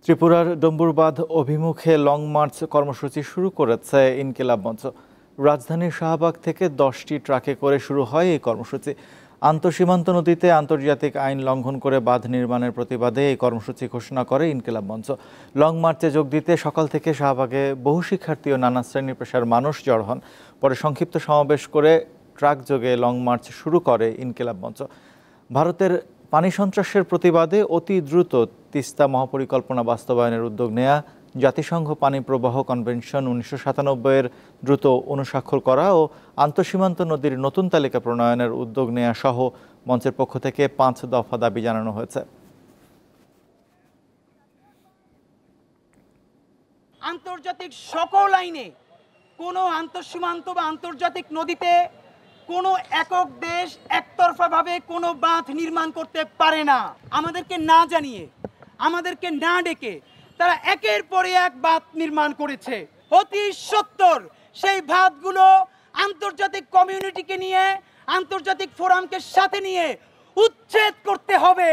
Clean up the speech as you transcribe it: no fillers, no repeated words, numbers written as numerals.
ত্রিপুরার ডম্বুর বাঁধ অভিমুখে লং মার্চ কর্মসূচি শুরু করেছে ইনকিলাব মঞ্চ। রাজধানীর শাহবাগ থেকে 10টি ট্রাকে করে শুরু হয় এই কর্মসূচি। আন্তঃসীমান্ত নদীতে আন্তর্জাতিক আইন লঙ্ঘন করে বাঁধ নির্মাণের প্রতিবাদে এই কর্মসূচি ঘোষণা করে ইনকিলাব মঞ্চ। লং মার্চে যোগ দিতে সকাল থেকে শাহবাগে বহু শিক্ষার্থী ও নানা শ্রেণী পেশার মানুষ জড় হন। পরে সংক্ষিপ্ত সমাবেশ করে ট্রাক যোগে লং মার্চ শুরু করে ইনকিলাব মঞ্চ। ভারতের পানি সন্ত্রাসের প্রতিবাদে অতি দ্রুত তিস্তা মহাপরিকল্পনা বাস্তবায়নের উদ্যোগ নেয়া, জাতিসংঘ পানি প্রবাহ কনভেনশন 1997-এর দ্রুত অনুস্বাক্ষর করা ও আন্তঃসীমান্ত নদীর নতুন তালিকা প্রণয়নের উদ্যোগ নেয়া সহ মঞ্চের পক্ষ থেকে 5 দফা দাবি জানানো হয়েছে। আন্তর্জাতিক সকল আইনে কোনো আন্তঃসীমান্ত বা আন্তর্জাতিক নদীতে কোনো একক দেশ একতরফাভাবে কোনো বাঁধ নির্মাণ করতে পারে না। আমাদেরকে না জানিয়ে, আমাদেরকে না ডেকে তারা একের পরে এক বাঁধ নির্মাণ করেছে। অতি সত্বর সেই বাঁধগুলো আন্তর্জাতিক কমিউনিটিকে নিয়ে, আন্তর্জাতিক ফোরামকে সাথে নিয়ে উচ্ছেদ করতে হবে।